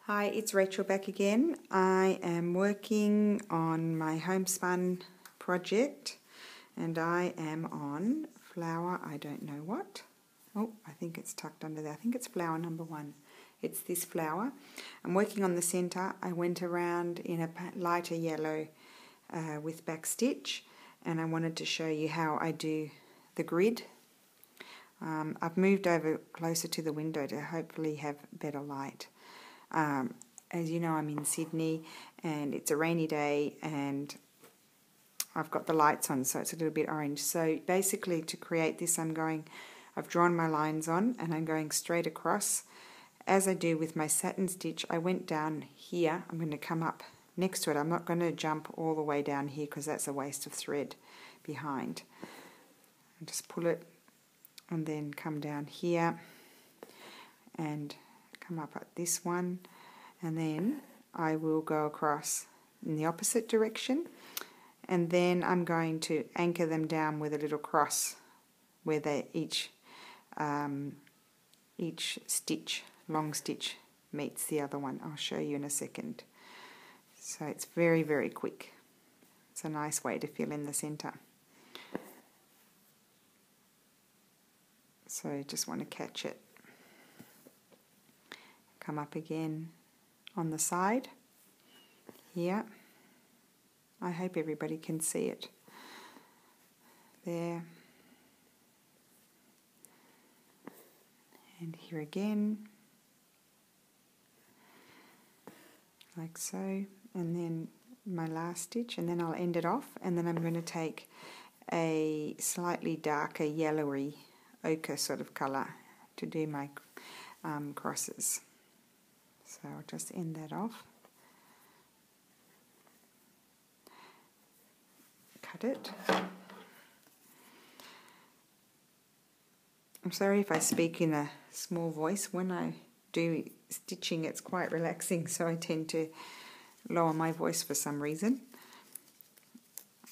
Hi, it's Rachel back again. I am working on my homespun project and I am on flower, I don't know what. Oh, I think it's tucked under there. I think it's flower number 1. It's this flower. I'm working on the center. I went around in a lighter yellow with backstitch and I wanted to show you how I do the grid. I've moved over closer to the window to hopefully have better light. As you know, I'm in Sydney and it's a rainy day and I've got the lights on, so it's a little bit orange. So basically to create this I've drawn my lines on and I'm going straight across. As I do with my satin stitch, I went down here. I'm going to come up next to it. I'm not going to jump all the way down here because that's a waste of thread behind. I just pull it and then come down here and come up at this one, and then I will go across in the opposite direction, and then I'm going to anchor them down with a little cross where they each stitch, long stitch, meets the other one. I'll show you in a second. So it's very, very quick. It's a nice way to fill in the center. So just want to catch it. Come up again on the side here. I hope everybody can see it. There. And here again. Like so. And then my last stitch, and then I'll end it off, and then I'm going to take a slightly darker yellowy ochre sort of colour to do my crosses. So I'll just end that off. Cut it. I'm sorry if I speak in a small voice. When I do stitching, it's quite relaxing, so I tend to lower my voice for some reason.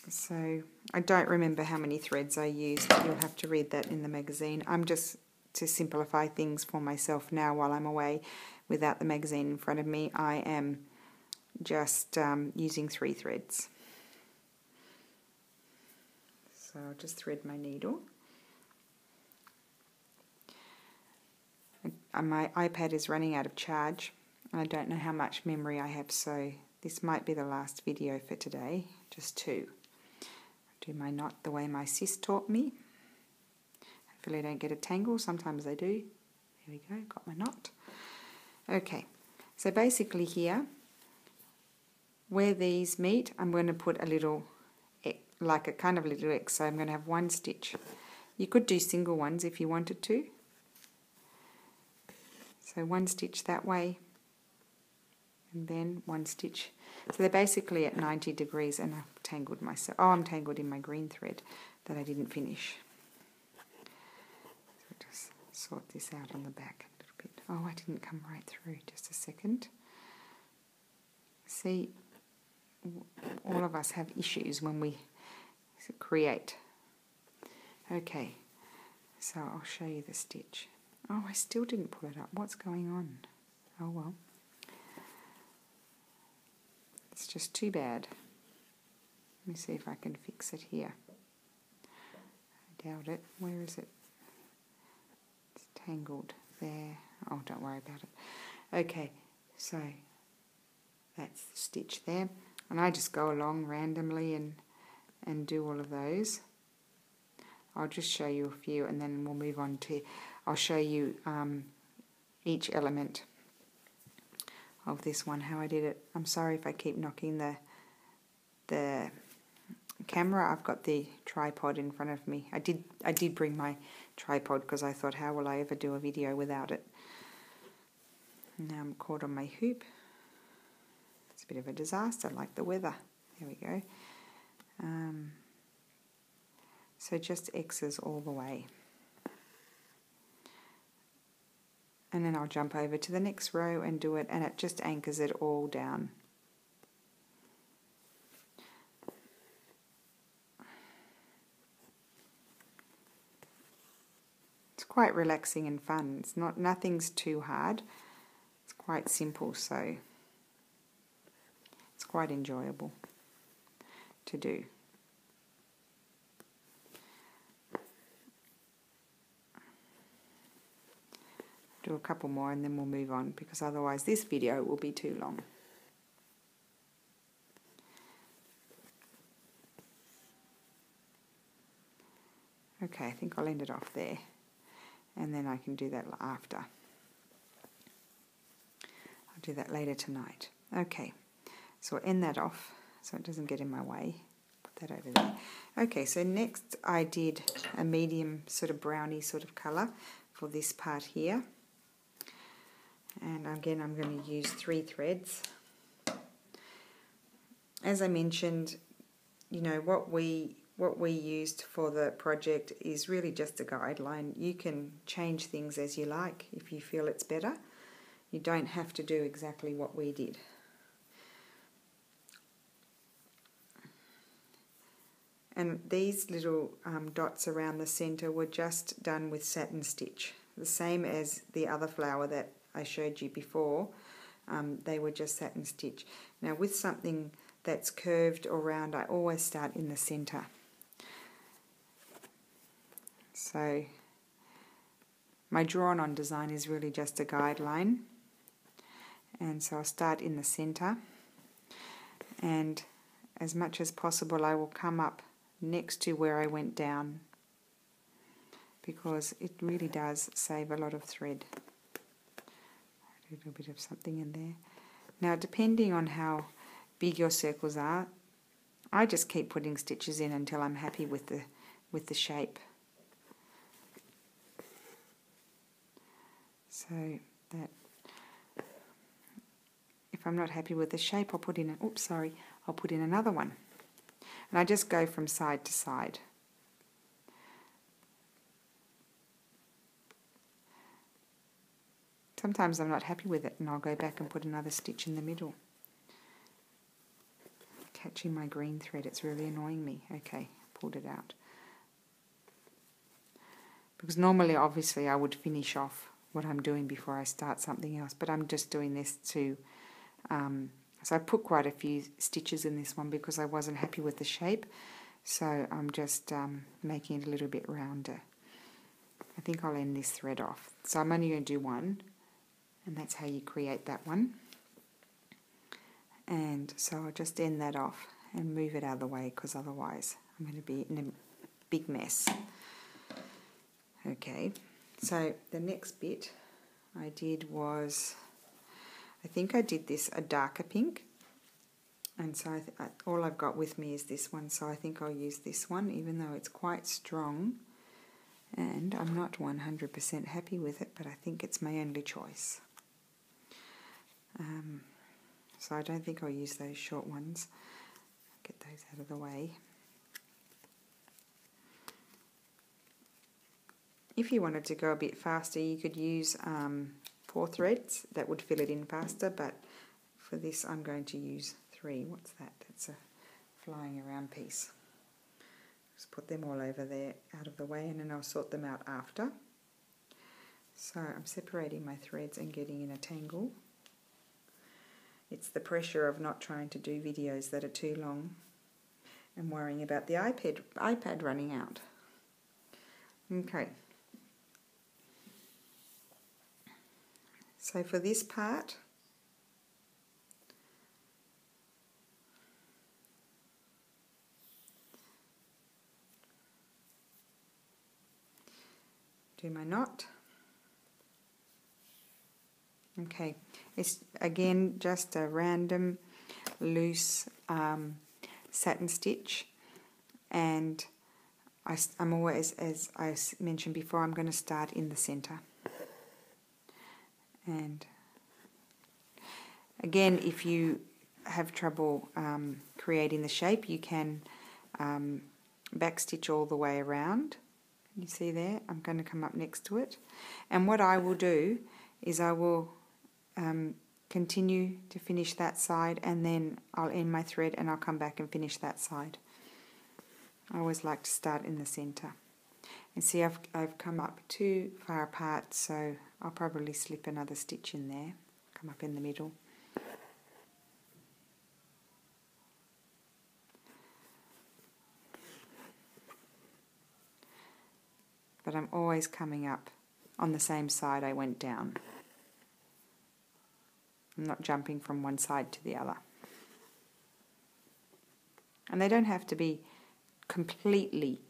So I don't remember how many threads I used. You'll have to read that in the magazine. I'm just to simplify things for myself now while I'm away without the magazine in front of me. I am just using 3 threads. So I'll just thread my needle. And my iPad is running out of charge and I don't know how much memory I have, so this might be the last video for today, just 2. Do my knot the way my sis taught me. Hopefully I don't get a tangle. Sometimes I do. There we go, got my knot. Okay, so basically here, where these meet, I'm going to put a little, like a kind of little X, so I'm going to have 1 stitch. You could do single ones if you wanted to. So 1 stitch that way, and then 1 stitch. So they're basically at 90 degrees, and I've tangled myself. Oh, I'm tangled in my green thread that I didn't finish. So just sort this out on the back a little bit. Oh, I didn't come right through. Just a second. See, all of us have issues when we create. Okay, so I'll show you the stitch. Oh, I still didn't pull it up. What's going on? Oh well. It's just too bad. Let me see if I can fix it here. I doubt it. Where is it? It's tangled there. Oh, don't worry about it. Okay, so that's the stitch there. And I just go along randomly and do all of those. I'll just show you a few and then we'll move on to, I'll show you each element of this one, how I did it. I'm sorry if I keep knocking the camera. I've got the tripod in front of me. I did bring my tripod because I thought, how will I ever do a video without it? Now I'm caught on my hoop. It's a bit of a disaster, like the weather. There we go. So just X's all the way. And then I'll jump over to the next row and do it, and it just anchors it all down. It's quite relaxing and fun. Nothing's too hard. It's It's quite simple, so it's quite enjoyable to do. Do a couple more and then we'll move on, because otherwise this video will be too long. Okay, I think I'll end it off there, and then I can do that after. I'll do that later tonight. Okay, so I'll end that off so it doesn't get in my way. Put that over there. Okay, so next I did a medium sort of browny sort of colour for this part here. And again, I'm going to use 3 threads. As I mentioned, you know, what we used for the project is really just a guideline. You can change things as you like if you feel it's better. You don't have to do exactly what we did. And these little dots around the centre were just done with satin stitch, the same as the other flower that I showed you before. They were just satin stitch. Now with something that's curved or round, I always start in the centre. So my drawn on design is really just a guideline, and so I'll start in the centre, and as much as possible I will come up next to where I went down, because it really does save a lot of thread. A little bit of something in there. Now depending on how big your circles are, I just keep putting stitches in until I'm happy with the shape. So that if I'm not happy with the shape, I'll put in I'll put in another one. And I just go from side to side. Sometimes I'm not happy with it and I'll go back and put another stitch in the middle. Catching my green thread, it's really annoying me. Okay, pulled it out. Because normally, obviously, I would finish off what I'm doing before I start something else, but I'm just doing this to... so I put quite a few stitches in this one because I wasn't happy with the shape, so I'm just making it a little bit rounder. I think I'll end this thread off. So I'm only going to do one, and that's how you create that one. And so I'll just end that off and move it out of the way, because otherwise I'm going to be in a big mess. Okay, so the next bit I did was, I think I did this a darker pink, and so all I've got with me is this one, so I think I'll use this one, even though it's quite strong and I'm not 100% happy with it, but I think it's my only choice. So I don't think I'll use those short ones. Get those out of the way. If you wanted to go a bit faster, you could use 4 threads. That would fill it in faster, but for this I'm going to use 3. What's that? That's a flying around piece. Just put them all over there out of the way, and then I'll sort them out after. So I'm separating my threads and getting in a tangle. It's the pressure of not trying to do videos that are too long and worrying about the iPad running out. Okay. So for this part, do my knot. Okay, it's again just a random loose satin stitch, and I'm always, as I mentioned before, I'm going to start in the center. And again, if you have trouble creating the shape, you can backstitch all the way around. You see there, I'm going to come up next to it, and what I will do is I will continue to finish that side, and then I'll end my thread and I'll come back and finish that side. I always like to start in the center. And see, I've come up too far apart, so I'll probably slip another stitch in there, a come up in the middle. But I'm always coming up on the same side I went down. I'm not jumping from one side to the other. And they don't have to be completely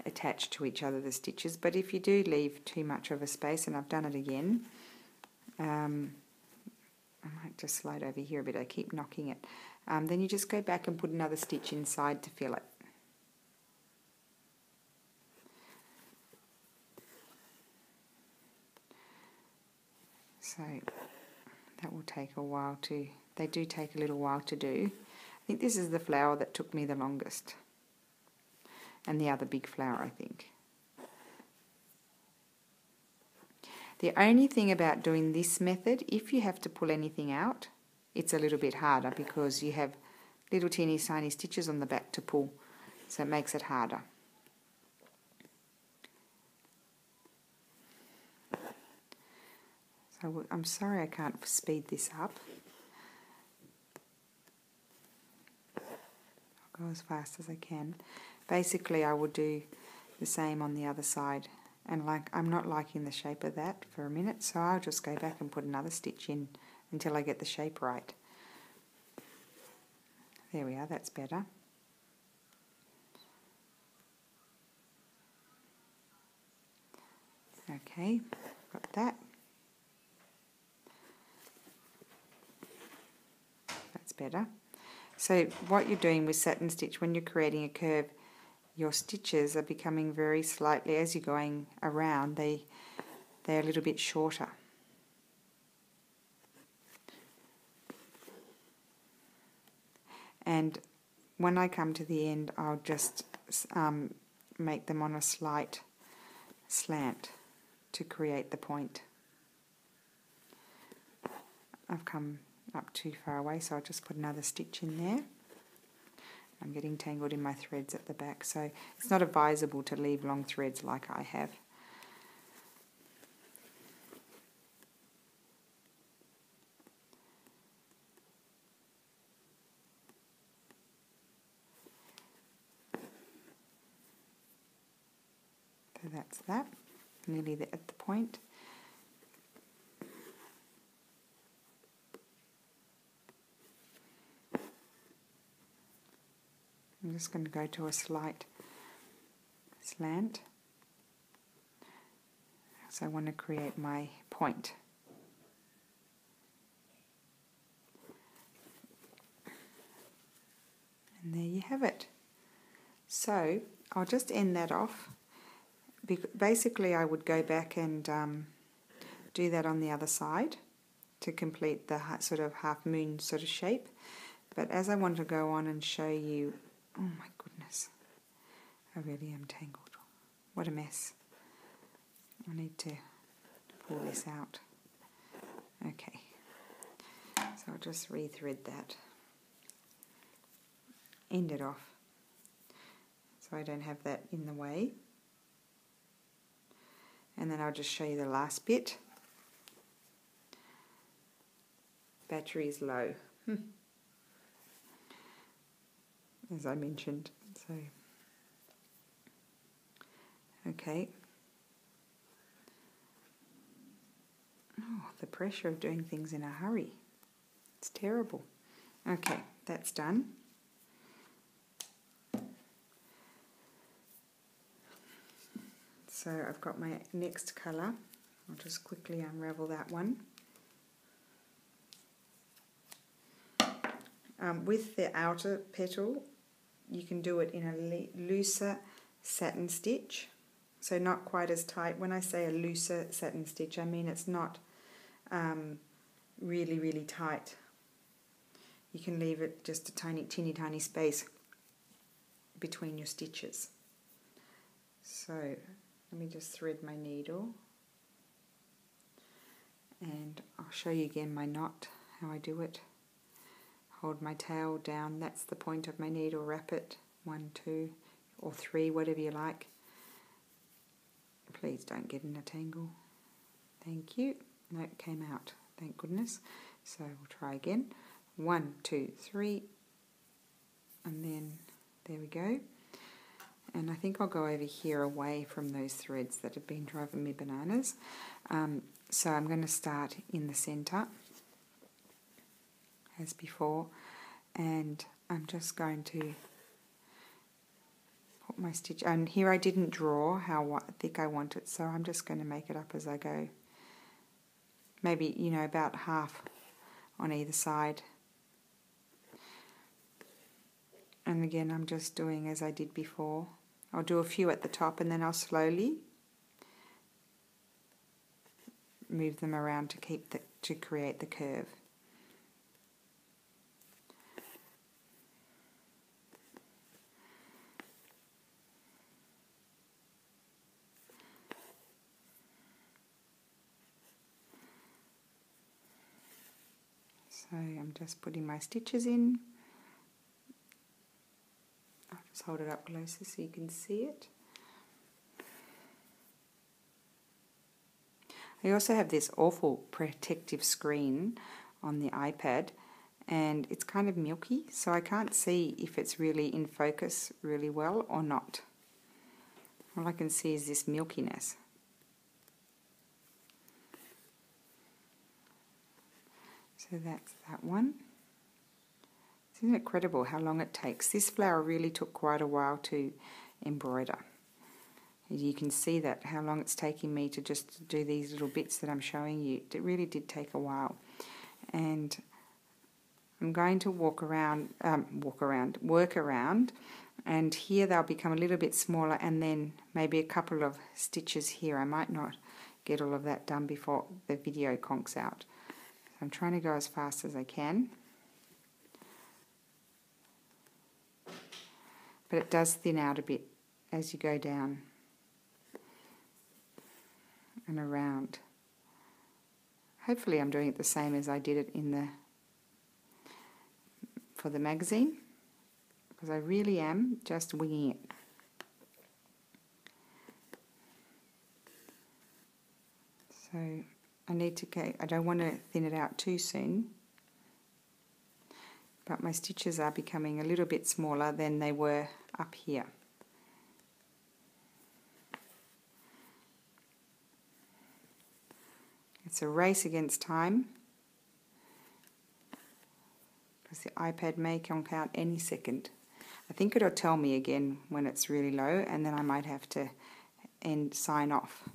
attached to each other, the stitches, but if you do leave too much of a space, and I've done it again, I might just slide over here a bit, I keep knocking it, then you just go back and put another stitch inside to fill it. So that will take a while to, they do take a little while to do. I think this is the flower that took me the longest. And the other big flower, I think. The only thing about doing this method, if you have to pull anything out, it's a little bit harder because you have little teeny tiny stitches on the back to pull, so it makes it harder. So I'm sorry I can't speed this up. I'll go as fast as I can. Basically I will do the same on the other side, and like I'm not liking the shape of that for a minute, so I'll just go back and put another stitch in until I get the shape right. There we are, that's better. Okay, got that. That's better. So what you're doing with satin stitch, when you're creating a curve, your stitches are becoming very slightly, as you're going around, they're a little bit shorter. And when I come to the end, I'll just make them on a slight slant to create the point. I've come up too far away, so I'll just put another stitch in there. I'm getting tangled in my threads at the back, so it's not advisable to leave long threads like I have. So that's that, nearly at the point. I'm just going to go to a slight slant. So I want to create my point. And there you have it. So I'll just end that off. Basically I would go back and do that on the other side to complete the sort of half moon sort of shape. But as I want to go on and show you, oh my goodness, I really am tangled. What a mess. I need to pull this out. Okay, so I'll just rethread that. End it off so I don't have that in the way. And then I'll just show you the last bit. Battery is low. As I mentioned, so okay. Oh, the pressure of doing things in a hurry. It's terrible. Okay, that's done. So I've got my next colour. I'll just quickly unravel that one. With the outer petal, you can do it in a looser satin stitch, so not quite as tight. When I say a looser satin stitch, I mean it's not really, really tight. You can leave it just a teeny tiny space between your stitches. So let me just thread my needle, and I'll show you again my knot, how I do it. Hold my tail down, that's the point of my needle, wrap it 1, 2 or 3, whatever you like. Please don't get in a tangle. Thank you. No, it came out. thank goodness. So we'll try again. 1, 2, 3, and then there we go. And I think I'll go over here away from those threads that have been driving me bananas. So I'm going to start in the center as before, and I'm just going to put my stitch, and here I didn't draw how thick I want it, so I'm just going to make it up as I go. Maybe, you know, about half on either side. And again, I'm just doing as I did before. I'll do a few at the top and then I'll slowly move them around to create the curve. So I'm just putting my stitches in. I'll just hold it up closer so you can see it. I also have this awful protective screen on the iPad, and it's kind of milky, so I can't see if it's really in focus really well or not. All I can see is this milkiness. So that's that one. Isn't it incredible how long it takes? This flower really took quite a while to embroider. You can see that, how long it's taking me to just do these little bits that I'm showing you. It really did take a while. And I'm going to work around, and here they'll become a little bit smaller, and then maybe a couple of stitches here. I might not get all of that done before the video conks out. I'm trying to go as fast as I can. But it does thin out a bit as you go down and around. Hopefully I'm doing it the same as I did it for the magazine, because I really am just winging it. So I don't want to thin it out too soon, but my stitches are becoming a little bit smaller than they were up here. It's a race against time, because the iPad may conk out any second. I think it'll tell me again when it's really low, and then I might have to sign off.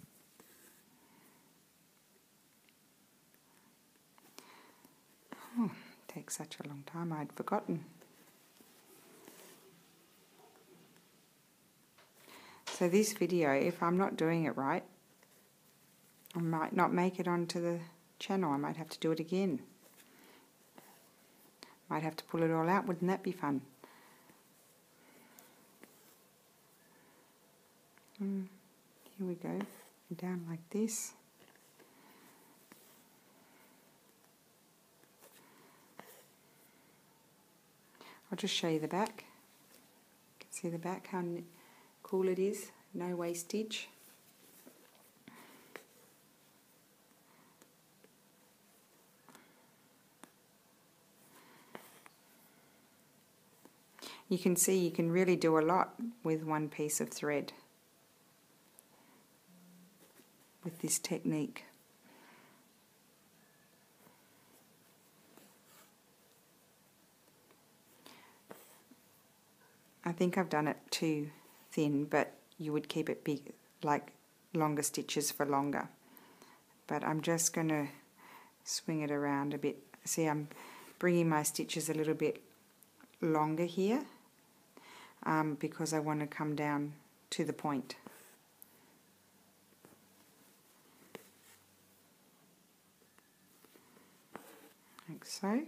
Oh, it takes such a long time, I'd forgotten. So this video, if I'm not doing it right, I might not make it onto the channel. I might have to do it again. Might have to pull it all out. Wouldn't that be fun? Here we go. Down like this. I'll just show you the back. You can see the back, how cool it is. No wastage. You can see you can really do a lot with one piece of thread with this technique. I think I've done it too thin, but you would keep it big, like longer stitches for longer. But I'm just going to swing it around a bit. See, I'm bringing my stitches a little bit longer here, because I want to come down to the point. Like so.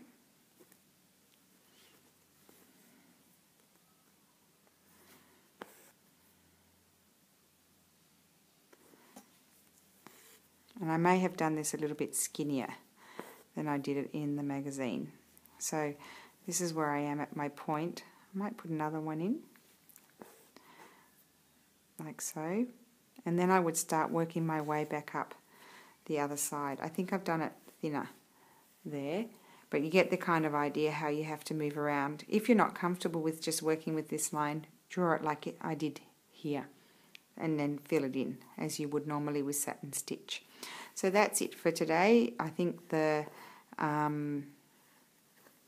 And I may have done this a little bit skinnier than I did it in the magazine. So this is where I am at my point. I might put another one in, like so. And then I would start working my way back up the other side. I think I've done it thinner there. But you get the kind of idea how you have to move around. If you're not comfortable with just working with this line, draw it like I did here, and then fill it in as you would normally with satin stitch. So that's it for today. I think the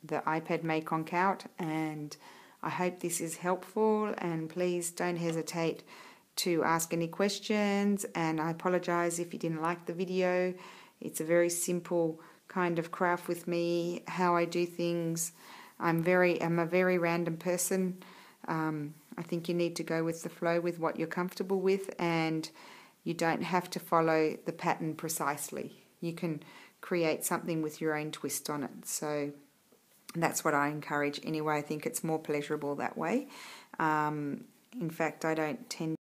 iPad may conk out, and I hope this is helpful, and please don't hesitate to ask any questions, and I apologize if you didn't like the video. It's a very simple kind of craft with me, how I do things. I'm a very random person. I think you need to go with the flow with what you're comfortable with, and you don't have to follow the pattern precisely. You can create something with your own twist on it. So that's what I encourage anyway. I think it's more pleasurable that way. In fact, I don't tend